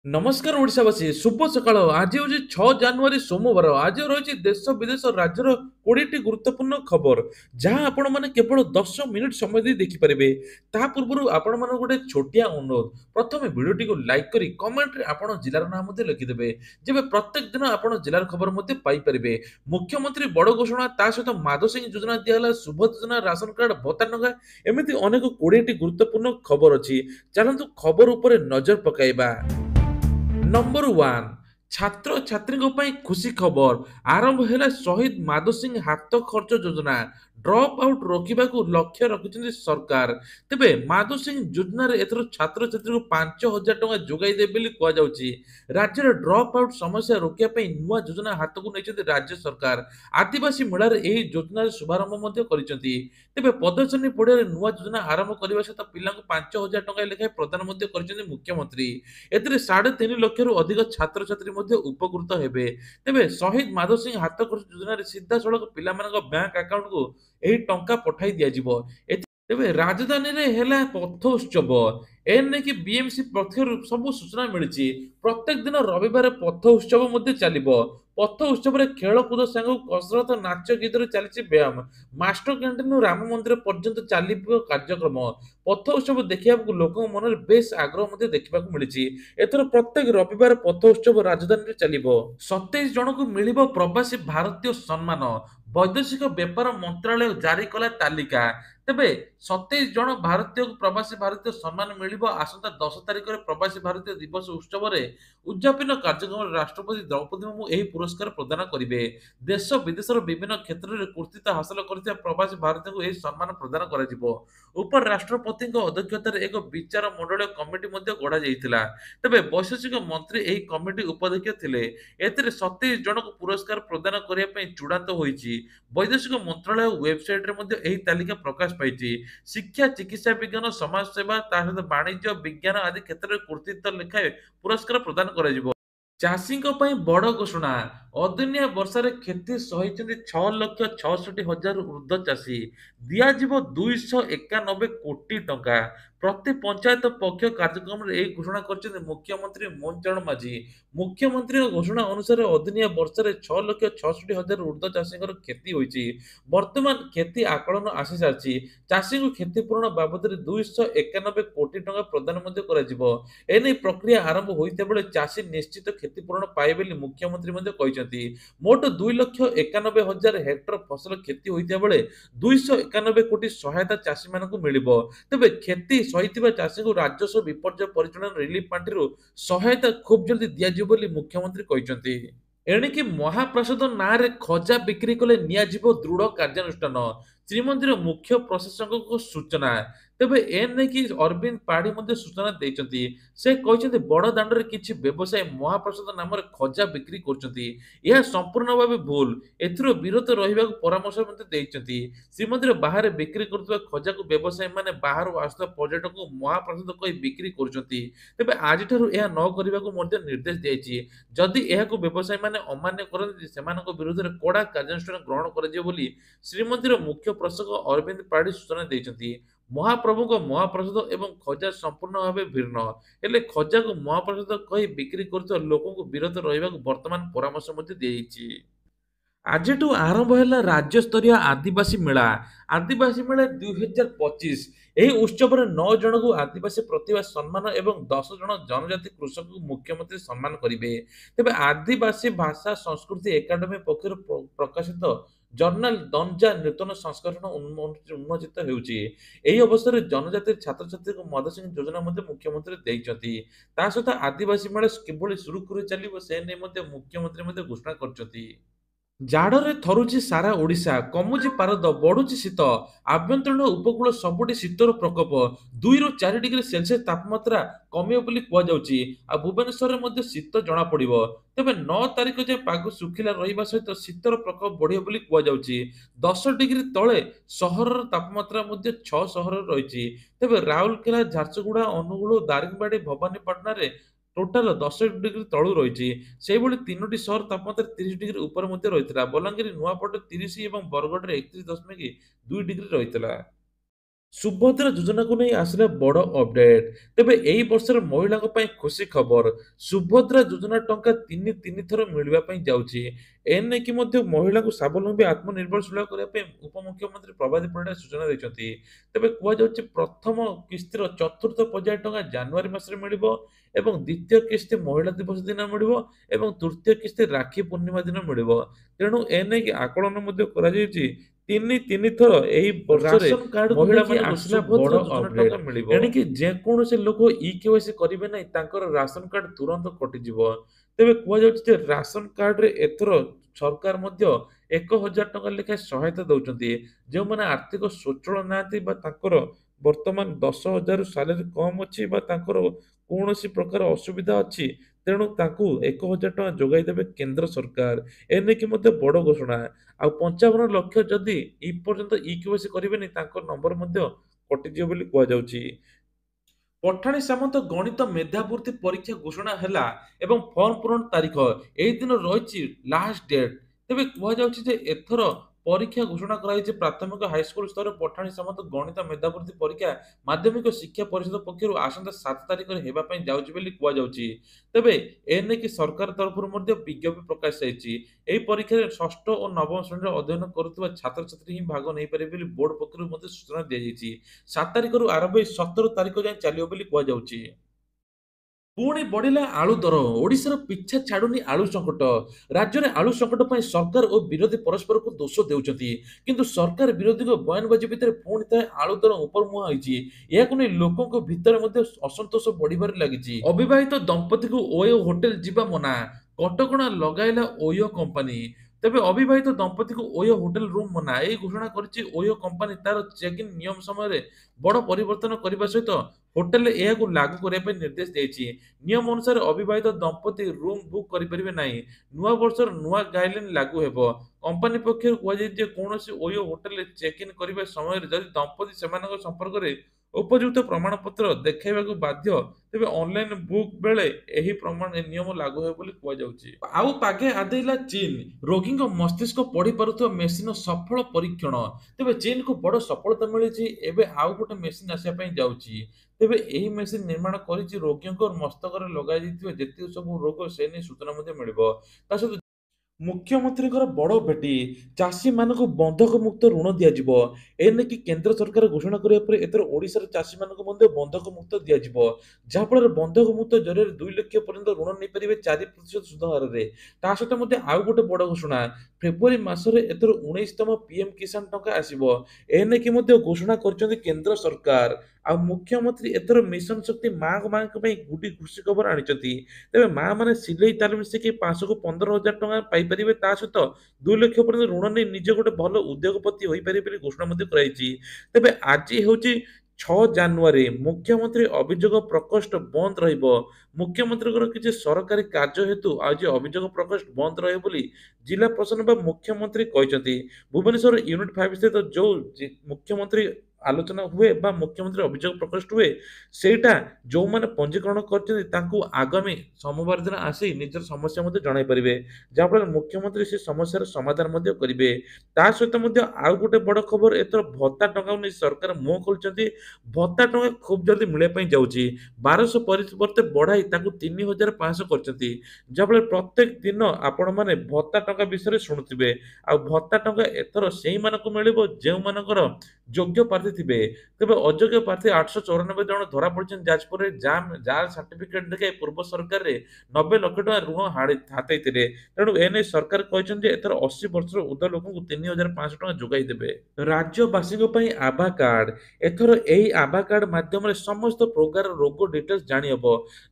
नमस्कार ओडावासी शुभ सकाळ आज हूँ 6 ଜାନୁଆରୀ सोमवार आज रही देश विदेश राज्यर 20टी गुरुत्वपूर्ण खबर जहां आपण माने केवल 10 मिनिट समय दे देखिपारे ता पूर्व आपण मान गोटे छोटिया अनुरोध प्रथम भिडियोटी को लाइक करी कमेंट रे आपण जिलार नाम मध्ये लिखिदेबे जेबे प्रत्येक दिन आपण जिलार खबर मध्ये पाई परिबे मुख्यमंत्री बड़ घोषणा ता सहित माधव सिंह योजना दियाला शुभ योजना राशन कार्ड भत्ता नगा एमिति अनेक 20टी गुरुत्वपूर्ण खबर अछि चलंतु खबर ऊपर नजर पकाइबा नंबर 1 छात्र छात्री खुशी खबर आरंभ है शहीद माधो सिंह हाथ खर्च योजना ड्रप आउट रोकने को लक्ष्य रखिंट सरकार तेबे माधो सिंह योजन एथर छात्र छात्री को 5,000 टंका जोगाई देबे कहुच्छी राज्य में ड्रप आउट समस्या रोकने नुआ योजना हाथ को नहीं राज्य सरकार आदिवासी मेलार यह योजन शुभारंभ तेबे प्रदर्शनी पड़िया नुआ योजना आरंभ करने सहित पिला 5,000 टंका लेखाएं प्रदान मुख्यमंत्री एथिरे 3.5 लाख रु अधिक छात्र छात्री उपकृत हेबे तेबे शहीद माधव सिंह हाथ खर्च योजन सीधा सड़क पिला बैंक अकाउंट को यही टंका पठाई दिया जिवो तेबे राजधानी रे हेला पथ उत्सव एने कि बीएमसी पक्षर सब सूचना मिली प्रत्येक दिन रविवार पथ उत्सव चलिबो पथ उत्सव रे खेलकूद संग कसरत नाच गीत चली व्यायाम मास्टर कैंटीन राम मंदिर पर्यंत चलिबो कार्यक्रम पथ उत्सव देखा लोक मन में बेस आग्रह देखा मिली एथर प्रत्येक रविवार पथ उत्सव राजधानी रे चलिबो 27 जन को मिलिबो प्रवासी भारतीय सम्मान वैदेशिक व्यापार मंत्रालय जारी कला तालिका तेबे 27 जन भारतीय प्रवासी भारतीय सम्मान मिलिबो आसंता 10 तारिख रे प्रवासी भारतीय दिवस उत्सव रे उद्यापन कार्यक्रम राष्ट्रपति द्रौपदी मुर्मू एही पुरस्कार प्रदान करिवे देश विदेशर विभिन्न क्षेत्र में कृतित्व हासिल करथिबा प्रवासी भारतीय को एही सम्मान प्रदान कराजिबो उपर राष्ट्रपति अध्यक्षतार एक विचार मंडल कमिटी गढ़ा जाइतिला तेबे वैशेषिक मंत्री एही कमिटी उपाध्यक्ष थिले एथिरे 27 जन को पुरस्कार प्रदान करिया पई चूड़ांत होईची वैदेशिक मंत्रालय वेबसाइट रे मध्ये एही तालिका प्रकाश पाइची शिक्षा चिकित्सा विज्ञान समाज सेवा ता सहित वाणिज्य विज्ञान आदि क्षेत्र में कृतित्व लेखाए पुरस्कार प्रदान कराजिबो चाषी बड़ घोषणा अदिनिया वर्षा क्षति सही 6,66,000 ऊर्ध्व चाषी दिज्व 291 कोटी टंका प्रति पंचायत पक्ष कार्यक्रम में घोषणा कर मुख्यमंत्री मोहन चरण माझी मुख्यमंत्री घोषणा अनुसार अदिनिया वर्षा 6,66,000 ऊर्ध्व चाषी क्षति होती वर्तमान क्षति आकलन आसी सारी चाषी को क्षतिपूरण बाबद 291 कोटी टंका प्रदान एने प्रक्रिया आरंभ होता बेले चाषी निश्चित क्षतिपूरण पाए मुख्यमंत्री मोट 2,91,000 हेक्टर फसल क्षति होता बेले 291 कोटी सहायता चाषी मान मिल तेबे क्षति सही चाषी को राजस्व विपर्य परिचालन रिलीफ पांठि सहायता खूब जल्दी दिज्व मुख्यमंत्री कहते एणिकी महाप्रसाद ना खजा बिक्री कले दृढ़ कार्यानुष्ठान श्रीमंदिर मुख्य प्रशासक सूचना तेबे एने कि अरविंद पाढ़ी सूचना देते से कहते बड़ दाण्ड किसी व्यवसायी महाप्रसाद नाम खजा बिक्री कर संपूर्ण भाव भूल एथिरो विरत रहा परामर्श देते श्रीमंदिर बाहर बिक्री कर खजा को व्यवसायी मैंने बाहर आसुवा पर्यटक को महाप्रसाद कही बिक्री कर आज न करने निर्देश दिए जदि यह व्यवसायी मैंने अमान्य करते से विरोध में कड़ा कार्यानुष्ठान ग्रहण कर श्रीमंदिर मुख्य प्रशासक अरविंद पाढ़ी सूचना देते महाप्रभु को महाप्रसाद एवं खजा संपूर्ण भाव भिन्न हेले खजा को महाप्रसाद कही बिक्री कर लोक विरत रहा वर्तमान परामर्श दी आज आरंभ है राज्य स्तरीय आदिवासी मेला 2025 यही उत्सव में 9 जन को आदिवासी प्रतिभा सम्मान एवं 10 जन जनजाति कृषक को मुख्यमंत्री सम्मान करेंगे तेबे आदिवासी भाषा संस्कृति एकाडेमी पक्षर प्रकाशित जर्नाल दंजा नूतन संस्करण उन्मोचित होउची एही अवसर में जनजाति छात्र छात्री को मदद सिंह योजना मुख्यमंत्री देइचंती ता सहित आदिवासी मेला किभली सुरुखुरु चलिबो से नै मुख्यमंत्री घोषणा करचंती जाड़े थरुची सारा ओडिशा कमुची पारद बढ़ुची शीत आभ्यंतरीण उपकूल सबुठी शीतर प्रकोप 2 ରୁ 4 डिग्री सेल्सियस तापमात्रा कमियो बोली कुआଯାଉଛି आ भुवनेश्वर में शीत जना पड़िबो तेबे 9 तारिख जाए पाग सुखिला रहिबा सहित शीतर प्रकोप बढ़ियो बोली कुआଯାଉଛି 10 डिग्री तले सहर तापमात्रा 6 सहर रहिछि तेबे राउरकेला झारसुगुड़ा अनुगुल दारिंगबाड़ी भवानीपाटना रे टोटाल 10 डिग्री तलू रही से 3टी सहर तापमात्रा 30 डिग्री ऊपर रही बलांगीर नुआपट 30 और बरगढ़ 31.2 डिग्री रही ସୁଭଦ୍ରା ଯୋଜନାକୁ ନେଇ ଆସିଲା ବଡ଼ ଅପଡେଟ୍। ତେବେ ଏହି ବର୍ଷର ମହିଳାଙ୍କ ପାଇଁ ଖୁସି ଖବର। ସୁଭଦ୍ରା ଯୋଜନା ଟଙ୍କା ତିନି ଥର ମିଳିବା ପାଇଁ ଯାଉଛି। ଏନେଇକି ମଧ୍ୟ ମହିଳାଙ୍କୁ ସ୍ୱାବଲମ୍ବୀ ଆତ୍ମନିର୍ଭରଶୀଳ କରିବା ପାଇଁ ଉପମୁଖ୍ୟମନ୍ତ୍ରୀ ପ୍ରଭାତୀ ପରିଡ଼ା ସୂଚନା ଦେଇଛନ୍ତି। ତେବେ କୁହାଯାଉଛି ପ୍ରଥମ କିସ୍ତିର ଚତୁର୍ଥ ପର୍ଯ୍ୟାୟ ଟଙ୍କା ଜାନୁଆରୀ ମାସରେ ମିଳିବ ଏବଂ ଦ୍ୱିତୀୟ କିସ୍ତି ମହିଳା ଦିବସ ଦିନ ମିଳିବ ଏବଂ ତୃତୀୟ କିସ୍ତି ରାକ୍ଷୀ ପୂର୍ଣ୍ଣିମା ଦିନ ମିଳିବ। ତେଣୁ ଏନେଇକି ଆକଳନ ମଧ୍ୟ କରାଯାଇଛି ତିନି ଥର ଏହି ବର୍ଷରେ ରାସନ କାର୍ଡ ମହିଳାମାନଙ୍କୁ ଆସିଲା ବଡ ଅପଡେଟ ମିଳିବ। ଏଣିକି ଯେକୌଣସି ଲୋକ ଇକେୱାଇସି କରିବେ ନାହିଁ ତାଙ୍କର ରାସନ କାର୍ଡ ତୁରନ୍ତ କଟିଯିବ। ତେବେ କୁହାଯାଉଛି ଯେ ରାସନ କାର୍ଡରେ ଏଥର ସରକାର ମଧ୍ୟ 1,000 ଟଙ୍କା ଲେଖାଏଁ ସହାୟତା ଦଉଛନ୍ତି। ଯେଉଁମାନେ ଆର୍ଥିକ ସ୍ୱଚ୍ଛଳ ନାହାନ୍ତି ବା ତାଙ୍କର ବର୍ତ୍ତମାନ 10,000 ସାଲାରୀ କମ୍ ଅଛି ବା ତାଙ୍କର କୌଣସି ପ୍ରକାର ଅସୁବିଧା ଅଛି ତେଣୁ ତାଙ୍କୁ 1,000 ଟଙ୍କା ଯୋଗାଇ ଦେବେ କେନ୍ଦ୍ର ସରକାର। ଏନେଇକି ମଧ୍ୟ ବଡ଼ ଘୋଷଣା। ଆଉ 55 ଲକ୍ଷ ଯଦି ଏପର୍ଯ୍ୟନ୍ତ ଇକେୱାଇସି କରିବେନି ତାଙ୍କ ନମ୍ବର ମଧ୍ୟ କଟିଯିବ ବୋଲି କୁହାଯାଉଛି। ପଠାଣି ସାମନ୍ତ ଗଣିତ ମେଧାବୃତ୍ତି ପରୀକ୍ଷା ଘୋଷଣା ହେଲା ଏବଂ ଫର୍ମ ପୂରଣ ତାରିଖ ଏହି ଦିନ ରହିଛି ଲାଷ୍ଟ ଡେଟ୍। ତେବେ କୁହାଯାଉଛି ଯେ ଏଥର ପରୀକ୍ଷା ଘୋଷଣା କରାଯାଇଛି ପ୍ରାଥମିକ ହାଇସ୍କୁଲ ସ୍ତରରେ ପଠାଣି ସାମନ୍ତ ଗଣିତ ମେଧାବୃତ୍ତି ପରୀକ୍ଷା ମାଧ୍ୟମିକ ଶିକ୍ଷା ପରିଷଦ ପକ୍ଷରୁ ଆସନ୍ତା 7 ତାରିଖରେ ହେବା ପାଇଁ ଯାଉଛି ବୋଲି କୁହାଯାଉଛି। ତେବେ ଏନେଇକି ସରକାର ତରଫରୁ ମଧ୍ୟ ବିଜ୍ଞପ୍ତି ପ୍ରକାଶ ପାଇଛି। ଏହି ପରୀକ୍ଷାରେ ଷଷ୍ଠ ଓ ନବମ ଶ୍ରେଣୀରେ ଅଧ୍ୟୟନ କରୁଥିବା ଛାତ୍ରଛାତ୍ରୀ ହିଁ ଭାଗ ନେଇପାରିବେ ବୋଲି ବୋର୍ଡ ପକ୍ଷରୁ ମଧ୍ୟ ସୂଚନା ଦିଆଯାଇଛି। 7 ତାରିଖରୁ ଆରମ୍ଭ ହୋଇ 17 ତାରିଖ ଯାଏଁ ଚାଲିବ ବୋଲି କୁହାଯାଉଛି। ପୁଣି ବଢିଲା ଆଳୁ ଦର। ଓଡ଼ିଶାର ପିଛା ଛାଡୁନି ଆଳୁ ସଙ୍କଟ। ରାଜ୍ୟରେ ଆଳୁ ସଙ୍କଟ ପାଇଁ ସରକାର ଓ ବିରୋଧୀ ପରସ୍ପରକୁ ଦୋଷ ଦେଉଛନ୍ତି। କିନ୍ତୁ ସରକାର ବିରୋଧୀଙ୍କ ବୟାନବାଜି ଭିତରେ ପୁଣି ଥରେ ଆଳୁ ଦର ଉପରମୁହାଁ ହୋଇଛି। ଏହାକୁ ନେଇ ଲୋକଙ୍କ ଭିତରେ ମଧ୍ୟ ଅସନ୍ତୋଷ ବଢିବାରେ ଲାଗିଛି। ଅବିବାହିତ ଦମ୍ପତିଙ୍କୁ ଓୟୋ ହୋଟେଲ ଯିବା ମନା। କଟକଣା ଲଗାଇଲା ଓୟୋ କମ୍ପାନୀ। ତେବେ ଅବିବାହିତ ଦମ୍ପତିଙ୍କୁ ଓୟୋ ହୋଟେଲ ରୁମ୍ ମନା। ଏହି ଘୋଷଣା କରିଛି ଓୟୋ କମ୍ପାନୀ ତାର ଚେକ୍ ଇନ୍ ନିୟମ ସମୟରେ ବଡ଼ ପରିବର୍ତ୍ତନ କରିବା ସହିତ ହୋଟେଲରେ ଏହାକୁ ଲାଗୁ କରିବା ପାଇଁ ନିର୍ଦ୍ଦେଶ ଦେଇଛି। ନିୟମ ଅନୁସାରେ ଅବିବାହିତ ଦମ୍ପତି ରୁମ୍ ବୁକ୍ କରିପାରିବେ ନାହିଁ। ନୂଆ ବର୍ଷର ନୂଆ ଗାଇଡଲାଇନ୍ ଲାଗୁ ହେବ। କମ୍ପାନୀ ପକ୍ଷରୁ କୁହାଯାଇଛି ଯେ କୌଣସି ଓୟୋ ହୋଟେଲରେ ଚେକ୍ ଇନ୍ କରିବା ସମୟରେ ଯଦି ଦମ୍ପତି ସେମାନଙ୍କ ସମ୍ପର୍କରେ ଉପଯୁକ୍ତ ପ୍ରମାଣପତ୍ର ଦେଖାଇବାକୁ ବାଧ୍ୟ ତେବେ ଅନଲାଇନ୍ ବୁକ୍ ବେଳେ ଏହି ନିୟମ ଲାଗୁ ହେବ ବୋଲି କୁହାଯାଉଛି। ଆଉ ପାଗେ ଆଦେଇଲା ଚୀନ। ରୋଗୀଙ୍କ ମସ୍ତିଷ୍କ ପଢି ପାରୁଥିବା ମେସିନର ସଫଳ ପରୀକ୍ଷଣ। ତେବେ ଚୀନକୁ ବଡ଼ ସଫଳତା ମିଳିଛି। ଏବେ ଆଉ ଗୋଟେ ମେସିନ୍ ଆସିବା ପାଇଁ ଯାଉଛି। ତେବେ ଏହି ମେସିନ୍ ନିର୍ମାଣ କରିଛି ରୋଗୀଙ୍କ ମସ୍ତକରେ ଲଗାଯାଇଥିବା ଯେତିକି ସବୁ ରୋଗ ସେ ନେଇ ସୂଚନା ମଧ୍ୟ ମିଳିବ। ତା ସହିତ ମୁଖ୍ୟମନ୍ତ୍ରୀଙ୍କର ବଡ଼ ଭେଟି। ଚାଷୀମାନଙ୍କୁ ବନ୍ଧକମୁକ୍ତ ଋଣ ଦିଆଯିବ। ଏନେଇକି କେନ୍ଦ୍ର ସରକାର ଘୋଷଣା କରିବା ପରେ ଏଥର ଓଡ଼ିଶାର ଚାଷୀମାନଙ୍କୁ ମଧ୍ୟ ବନ୍ଧକମୁକ୍ତ ଦିଆଯିବ। ଯାହାଫଳରେ ବନ୍ଧକମୁକ୍ତ ଜରିଆରେ 2 ଲକ୍ଷ ପର୍ଯ୍ୟନ୍ତ ଋଣ ନେଇପାରିବେ 4% ସୁଧ ହାରରେ। ତା ସହିତ ମଧ୍ୟ ଆଉ ଗୋଟେ ବଡ଼ ଘୋଷଣା। ଫେବୃଆରୀ ମାସରେ ଏଥର 19ତମ ପିଏମ୍ କିଷାନ ଟଙ୍କା ଆସିବ। ଏନେଇକି ମଧ୍ୟ ଘୋଷଣା କରିଛନ୍ତି କେନ୍ଦ୍ର ସରକାର। ଆଉ ମୁଖ୍ୟମନ୍ତ୍ରୀ ଏଥର ମିଶନ ଶକ୍ତି ମାଙ୍କ ପାଇଁ ଗୋଟି ଖୁସି ଖବର ଆଣିଛନ୍ତି। ତେବେ ମା ମାନେ ସିଲେଇ ତାଲିମ ଶିଖି 500କୁ 15,000 ଟଙ୍କା ପାଇପାରିବେ ତା ସହିତ 2 ଲକ୍ଷ ପର୍ଯ୍ୟନ୍ତ ଋଣ ନେଇ ନିଜେ ଗୋଟେ ଭଲ ଉଦ୍ୟୋଗପତି ହୋଇପାରିବେ ବୋଲି ଘୋଷଣା ମଧ୍ୟ କରାଯାଇଛି। ତେବେ ଆଜି ହେଉଛି 6 ଜାନୁଆରୀ। ମୁଖ୍ୟମନ୍ତ୍ରୀ ଅଭିଯୋଗ ପ୍ରକୋଷ୍ଠ ବନ୍ଦ ରହିବ। ମୁଖ୍ୟମନ୍ତ୍ରୀଙ୍କର କିଛି ସରକାରୀ କାର୍ଯ୍ୟ ହେତୁ ଆଜି ଅଭିଯୋଗ ପ୍ରକୋଷ୍ଠ ବନ୍ଦ ରହିବ ବୋଲି ଜିଲ୍ଲା ପ୍ରଶାସନ ବା ମୁଖ୍ୟମନ୍ତ୍ରୀ କହିଛନ୍ତି। ଭୁବନେଶ୍ୱର ୟୁନିଟ୍ 5 ସ୍ଥିତ ଯୋଉ ମୁଖ୍ୟମନ୍ତ୍ରୀ ଆଲୋଚନା ହୁଏ ବା ମୁଖ୍ୟମନ୍ତ୍ରୀ ଅଭିଯୋଗ ପ୍ରକୋଷ୍ଠ ହୁଏ ସେଇଟା ଯୋଉମାନେ ପଞ୍ଜୀକରଣ କରିଛନ୍ତି ତାଙ୍କୁ ଆଗାମୀ ସୋମବାର ଦିନ ଆସି ନିଜର ସମସ୍ୟା ମଧ୍ୟ ଜଣାଇ ପାରିବେ। ଯାହାଫଳରେ ମୁଖ୍ୟମନ୍ତ୍ରୀ ସେ ସମସ୍ୟାର ସମାଧାନ ମଧ୍ୟ କରିବେ। ତା ସହିତ ମଧ୍ୟ ଆଉ ଗୋଟେ ବଡ଼ ଖବର ଏଥର ଭତ୍ତା ଟଙ୍କାକୁ ନେଇ ସରକାର ମୁହଁ ଖୋଲିଛନ୍ତି। ଭତ୍ତା ଟଙ୍କା ଖୁବ୍ ଜଲ୍ଦି ମିଳିବା ପାଇଁ ଯାଉଛି। 1200 ପରିବର୍ତ୍ତେ ବଢାଇ ତାକୁ 3,500 କରିଛନ୍ତି। ଯାହାଫଳରେ ପ୍ରତ୍ୟେକ ଦିନ ଆପଣମାନେ ଭତ୍ତା ଟଙ୍କା ବିଷୟରେ ଶୁଣୁଥିବେ। ଆଉ ଭତ୍ତା ଟଙ୍କା ଏଥର ସେଇମାନଙ୍କୁ ମିଳିବ ଯେଉଁମାନଙ୍କର ଯୋଗ୍ୟ ପ୍ରାର୍ଥୀ ଥିବେ। ତେବେ ଅଯୋଗ୍ୟ ପ୍ରାର୍ଥୀ 894 ଜଣ ଧରା ପଡ଼ିଛନ୍ତି ଯାଜପୁରରେ ଜାଲ୍ ସାର୍ଟିଫିକେଟ୍ ଦେଖାଇ ପୂର୍ବ ସରକାରରେ 90 ଲକ୍ଷ ଟଙ୍କା ଋଣ ହାତେଇଥିଲେ। ତେଣୁ ଏନେଇ ସରକାର କହିଛନ୍ତି ଯେ ଏଥର 80 ବର୍ଷର ଉର୍ଦ୍ଧ୍ୱ ଲୋକଙ୍କୁ 3,500 ଟଙ୍କା ଯୋଗାଇ ଦେବେ। ରାଜ୍ୟବାସୀଙ୍କ ପାଇଁ ଆଭା କାର୍ଡ। ଏଥର ଏହି ଆଭା କାର୍ଡ ମାଧ୍ୟମରେ ସମସ୍ତ ପ୍ରକାର ରୋଗ ଡିଟେଲ୍ସ ଜାଣିହେବ।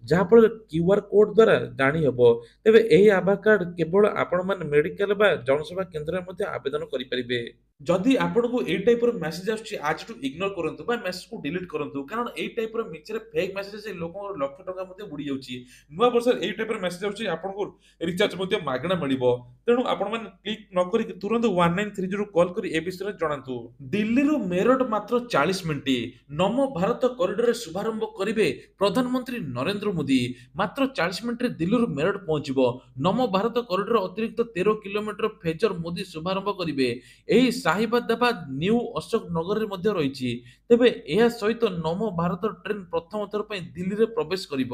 ଯାହାଫଳରେ କ୍ୟୁଆର କୋଡ୍ ଦ୍ୱାରା ଜାଣିହେବ। ତେବେ ଏହି ଆଭା କାର୍ଡ କେବଳ ଆପଣମାନେ ମେଡିକାଲ ବା ଜନସେବା କେନ୍ଦ୍ରରେ ମଧ୍ୟ ଆବେଦନ କରିପାରିବେ। ଯଦି ଆପଣଙ୍କୁ ଏଇ ଟାଇପର ମେସେଜ ଆସୁଛି ଆଜିଠୁ ଇଗ୍ନୋର କରନ୍ତୁ ବା ମେସେଜକୁ ଡିଲିଟ କରନ୍ତୁ। କାରଣ ଏଇ ଟାଇପର ମିଛରେ ଫେକ୍ ମେସେଜ ସେ ଲୋକଙ୍କର ଲକ୍ଷ ଟଙ୍କା ମଧ୍ୟ ବୁଡି ଯାଉଛି। ନୂଆ ବର୍ଷରେ ଏଇ ଟାଇପର ମେସେଜ ଆସୁଛି ଆପଣଙ୍କୁ ରିଚାର୍ଜ ମଧ୍ୟ ମାଗଣା ମିଳିବ। ତେଣୁ ଆପଣମାନେ କ୍ଲିକ୍ ନ କରିକି ତୁରନ୍ତ 1930 କଲ୍ କରି ଏ ବିଷୟରେ ଜଣାନ୍ତୁ। ଦିଲ୍ଲୀରୁ ମେରଠ ମାତ୍ର 40 ମିନିଟ୍। ନମୋ ଭାରତ କରିଡରରେ ଶୁଭାରମ୍ଭ କରିବେ ପ୍ରଧାନମନ୍ତ୍ରୀ ନରେନ୍ଦ୍ର ମୋଦି। ମାତ୍ର 40 ମିନିଟରେ ଦିଲ୍ଲୀରୁ ମେରଠ ପହଞ୍ଚିବ। ନମୋ ଭାରତ କରିଡର ଅତିରିକ୍ତ 13 କିଲୋମିଟର ଫେଜର ମୋଦି ଶୁଭାରମ୍ଭ କରିବେ। ଏହି ସାହିବାଦାବାଦ ନ୍ୟୁ ଅଶୋକ ନଗରରେ ମଧ୍ୟ ରହିଛି। ତେବେ ଏହା ସହିତ ନମୋ ଭାରତ ଟ୍ରେନ୍ ପ୍ରଥମ ଥର ପାଇଁ ଦିଲ୍ଲୀରେ ପ୍ରବେଶ କରିବ।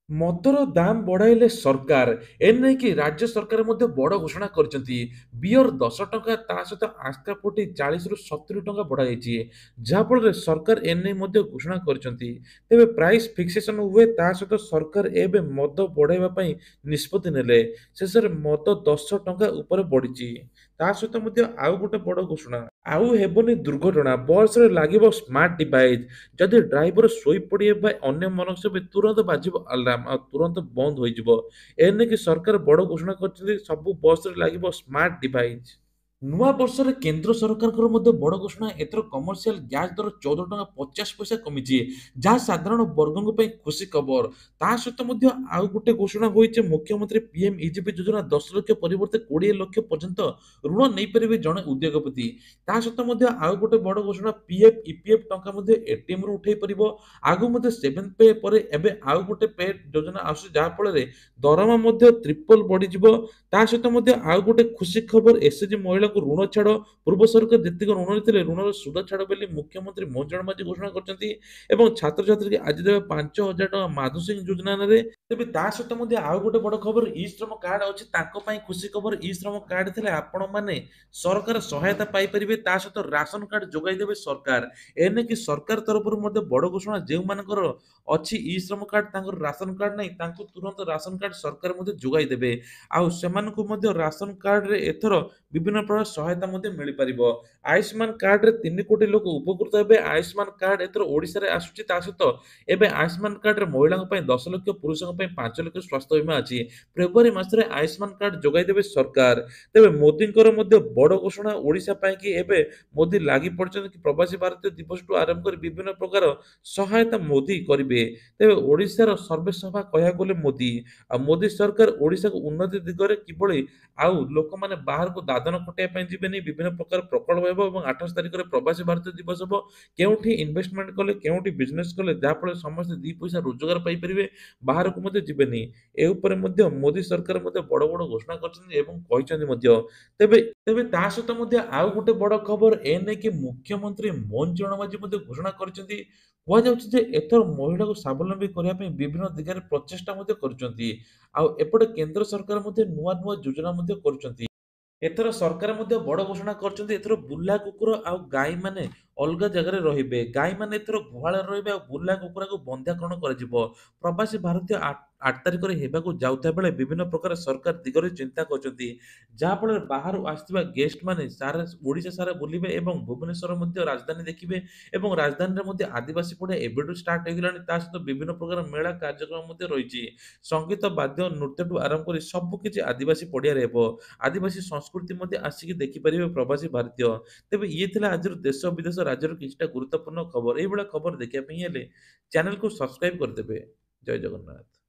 ମଦର ଦାମ ବଢାଇଲେ ସରକାର, ଏନେଇକି ରାଜ୍ୟ ସରକାର ମଧ୍ୟ ବଡ ଘୋଷଣା କରିଛନ୍ତି। ବିୟର 10 ଟଙ୍କା, ତା ସହିତ ଆସ୍କା ଫୁଟି 40 ରୁ 70 ଟଙ୍କା ବଢାଯାଇଛି, ଯାହାଫଳରେ ସରକାର ଏନେଇ ମଧ୍ୟ ଘୋଷଣା କରିଛନ୍ତି। ତେବେ ପ୍ରାଇସ୍ ଫିକ୍ସେସନ ହୁଏ, ତା ସହିତ ସରକାର ଏବେ ମଦ ବଢାଇବା ପାଇଁ ନିଷ୍ପତ୍ତି ନେଲେ। ଶେଷରେ ମଦ 10 ଟଙ୍କା ଉପରେ ବଢିଛି। ତା ସହିତ ମଧ୍ୟ ଆଉ ଗୋଟେ ବଡ ଘୋଷଣା, ଆଉ ହେବନି ଦୁର୍ଘଟଣା, ବସରେ ଲାଗିବ ସ୍ମାର୍ଟ ଡିଭାଇସ। ଯଦି ଡ୍ରାଇଭର ଶୋଇପଡ଼ିବେ ବା ଅନ୍ୟ ମନସ୍କ ହେବେ, ତୁରନ୍ତ ବାଜିବ ଆଲାର୍ମ ଆଉ ତୁରନ୍ତ ବନ୍ଦ ହୋଇଯିବ। ଏନେଇକି ସରକାର ବଡ଼ ଘୋଷଣା କରିଛନ୍ତି, ସବୁ ବସରେ ଲାଗିବ ସ୍ମାର୍ଟ ଡିଭାଇସ। ନୂଆ ବର୍ଷରେ କେନ୍ଦ୍ର ସରକାରଙ୍କର ମଧ୍ୟ ବଡ଼ ଘୋଷଣା, ଏଥର କମର୍ସିଆଲ ଗ୍ୟାସ୍ ଦର 14 ଟଙ୍କା 50 ପଇସା କମିଛି, ଯାହା ସାଧାରଣ ବର୍ଗଙ୍କ ପାଇଁ ଖୁସି ଖବର। ତା ସହିତ ମଧ୍ୟ ଆଉ ଗୋଟେ ଘୋଷଣା ହୋଇଛି, ମୁଖ୍ୟମନ୍ତ୍ରୀ ପିଏମ୍ ଇଜିପି ଯୋଜନା 10 ଲକ୍ଷ ପରିବର୍ତ୍ତେ 20 ଲକ୍ଷ ପର୍ଯ୍ୟନ୍ତ ଋଣ ନେଇପାରିବେ ଜଣେ ଉଦ୍ୟୋଗପତି। ତା ସହିତ ମଧ୍ୟ ଆଉ ଗୋଟେ ବଡ଼ ଘୋଷଣା, ପିଏଫ୍ ଇପିଏଫ୍ ଟଙ୍କା ମଧ୍ୟ ଏଟିଏମ୍ ରୁ ଉଠାଇ ପାରିବ। ଆଗକୁ ମଧ୍ୟ 7 ପେ ପରେ ଏବେ ଆଉ ଗୋଟେ ପେ ଯୋଜନା ଆସୁଛି, ଯାହାଫଳରେ ଦରମା ମଧ୍ୟ ତ୍ରିପଲ ବଢିଯିବ। ତା ସହିତ ମଧ୍ୟ ଆଉ ଗୋଟେ ଖୁସି ଖବର, ଏସଏଚଜି ମହିଳାକୁ ଋଣ ଛାଡ଼। ପୂର୍ବ ସରକାର ଯେତିକି ଋଣ ନେଇଥିଲେ, ଋଣର ସୁଧ ଛାଡ଼ ବୋଲି ମୁଖ୍ୟମନ୍ତ୍ରୀ ମଞ୍ଜୁଳ ମାଝୀ ଘୋଷଣା କରିଛନ୍ତି। ଏବଂ ଛାତ୍ରଛାତ୍ରୀ ଆଜି ଦେବେ 5,000 ଟଙ୍କା ମାଧୁସିଂ ଯୋଜନାରେ। ତେବେ ତା ସହିତ ମଧ୍ୟ ଆଉ ଗୋଟେ ବଡ ଖବର, ଇ ଶ୍ରମ କାର୍ଡ ଅଛି ତାଙ୍କ ପାଇଁ ଖୁସି ଖବର। ଇ ଶ୍ରମ କାର୍ଡ ଥିଲେ ଆପଣ ମାନେ ସରକାର ସହାୟତା ପାଇପାରିବେ, ତା ସହିତ ରାସନ କାର୍ଡ ଯୋଗାଇ ଦେବେ ସରକାର। ଏନେକି ସରକାର ତରଫରୁ ମଧ୍ୟ ବଡ ଘୋଷଣା, ଯେଉଁମାନଙ୍କର ଅଛି ଇ ଶ୍ରମ କାର୍ଡ, ତାଙ୍କର ରାସନ କାର୍ଡ ନାହିଁ, ତାଙ୍କୁ ତୁରନ୍ତ ରାସନ କାର୍ଡ ସରକାର ମଧ୍ୟ ଯୋଗାଇ ଦେବେ। ଆଉ ସେମାନଙ୍କୁ ମଧ୍ୟ ରାସନ କାର୍ଡରେ ଏଥର ବିଭିନ୍ନ ପ୍ରକାର ସହାୟତା ମଧ୍ୟ ମିଳିପାରିବ। ଆୟୁଷ୍ମାନ କାର୍ଡରେ 3 କୋଟି ଲୋକ ଉପକୃତ ହେବେ। ଆୟୁଷ୍ମାନ କାର୍ଡ ଏଥର ଓଡିଶାରେ ଆସୁଛି। ତା ସହିତ ଏବେ ଆୟୁଷ୍ମାନ କାର୍ଡରେ ମହିଳାଙ୍କ ପାଇଁ 10 ଲକ୍ଷ, ପୁରୁଷଙ୍କ ପାଇଁ 5 ଲକ୍ଷ ସ୍ୱାସ୍ଥ୍ୟ ବୀମା ଅଛି। ଫେବୃଆରୀ ମାସରେ ଆୟୁଷ୍ମାନ କାର୍ଡ ଯୋଗାଇ ଦେବେ ସରକାର। ତେବେ ମୋଦିଙ୍କର ମଧ୍ୟ ବଡ ଘୋଷଣା ଓଡିଶା ପାଇଁ କି, ଏବେ ମୋଦି ଲାଗି ପଡିଛନ୍ତି କି ପ୍ରବାସୀ ଭାରତୀୟ ଦିବସଠୁ ଆରମ୍ଭ କରି ବିଭିନ୍ନ ପ୍ରକାର ସହାୟତା ମୋଦି କରିବେ। ତେବେ ଓଡିଶାର ସର୍ବେ ସଭା କହିବାକୁ ଗଲେ ମୋଦି, ଆଉ ମୋଦି ସରକାର ଓଡିଶାକୁ ଉନ୍ନତି ଦିଗରେ କିଭଳି, ଆଉ ଲୋକମାନେ ବାହାରକୁ ଦାଦନ ଖଟିବା ପାଇଁ ଯିବେନି, ବିଭିନ୍ନ ପ୍ରକାର ପ୍ରକଳ୍ପ ହେବ। ଏବଂ 28 ତାରିଖରେ ପ୍ରବାସୀ ଭାରତୀୟ ଦିବସ ହେବ। କେଉଁଠି ଇନଭେଷ୍ଟମେଣ୍ଟ କଲେ, କେଉଁଠି ବିଜନେସ୍ କଲେ, ଯାହାଫଳରେ ସମସ୍ତେ 2 ପଇସା ରୋଜଗାର ପାଇପାରିବେ, ବାହାରକୁ ମଧ୍ୟ ଯିବେନି। ଏ ଉପରେ ମଧ୍ୟ ମୋଦି ସରକାର ମଧ୍ୟ ବଡ ବଡ ଘୋଷଣା କରିଛନ୍ତି ଏବଂ କହିଛନ୍ତି ମଧ୍ୟ। ତେବେ ତେବେ ତା ସହିତ ମଧ୍ୟ ଆଉ ଗୋଟେ ବଡ ଖବର, ଏ ନେଇକି ମୁଖ୍ୟମନ୍ତ୍ରୀ ମୋହନ ମାଝୀ ମଧ୍ୟ ଘୋଷଣା କରିଛନ୍ତି। କୁହାଯାଉଛି ଯେ ଏଥର ମହିଳାକୁ ସ୍ୱାବଲମ୍ବୀ କରିବା ପାଇଁ ବିଭିନ୍ନ ଦିଗରେ ପ୍ରଚେଷ୍ଟା ମଧ୍ୟ କରୁଛନ୍ତି। ଆଉ ଏପଟେ କେନ୍ଦ୍ର ସରକାର ମଧ୍ୟ ନୂଆ ନୂଆ ଯୋଜନା ମଧ୍ୟ କରୁଛନ୍ତି। ଏଥର ସରକାର ମଧ୍ୟ ବଡ ଘୋଷଣା କରିଛନ୍ତି, ଏଥର ବୁଲା କୁକୁର ଆଉ ଗାଈ ମାନେ ଅଲଗା ଜାଗାରେ ରହିବେ। ଗାଈ ମାନେ ଏଥର ଗୁହାଳରେ ରହିବେ, ଆଉ ବୁଲା କୁକୁରାକୁ ବନ୍ଧ୍ୟାକରଣ କରାଯିବ। ପ୍ରବାସୀ ଭାରତୀୟ 8 ତାରିଖରେ ହେବାକୁ ଯାଉଥିବା ବେଳେ ବିଭିନ୍ନ ପ୍ରକାର ସରକାର ଦିଗରେ ଚିନ୍ତା କରୁଛନ୍ତି, ଯାହାଫଳରେ ବାହାରୁ ଆସିଥିବା ଗେଷ୍ଟ ମାନେ ସାରା ଓଡ଼ିଶା ସାରା ବୁଲିବେ ଏବଂ ଭୁବନେଶ୍ୱର ମଧ୍ୟ ରାଜଧାନୀ ଦେଖିବେ। ଏବଂ ରାଜଧାନୀରେ ମଧ୍ୟ ଆଦିବାସୀ ପଡ଼ିଆ ଏବେଠୁ ଷ୍ଟାର୍ଟ ହେଇଗଲାଣି। ତା ସହିତ ବିଭିନ୍ନ ପ୍ରକାର ମେଳା କାର୍ଯ୍ୟକ୍ରମ ମଧ୍ୟ ରହିଛି। ସଙ୍ଗୀତ ବାଦ୍ୟ ନୃତ୍ୟଠୁ ଆରମ୍ଭ କରି ସବୁ କିଛି ଆଦିବାସୀ ପଡ଼ିଆରେ ହେବ। ଆଦିବାସୀ ସଂସ୍କୃତି ମଧ୍ୟ ଆସିକି ଦେଖିପାରିବେ ପ୍ରବାସୀ ଭାରତୀୟ। ତେବେ ଇଏ ଥିଲା ଆଜିର ଦେଶ ବିଦେଶ ରାଜ୍ୟର କିଛିଟା ଗୁରୁତ୍ୱପୂର୍ଣ୍ଣ ଖବର। ଏଇଭଳିଆ ଖବର ଦେଖିବା ପାଇଁ ହେଲେ ଚ୍ୟାନେଲକୁ ସବସ୍କ୍ରାଇବ କରିଦେବେ। ଜୟ ଜଗନ୍ନାଥ।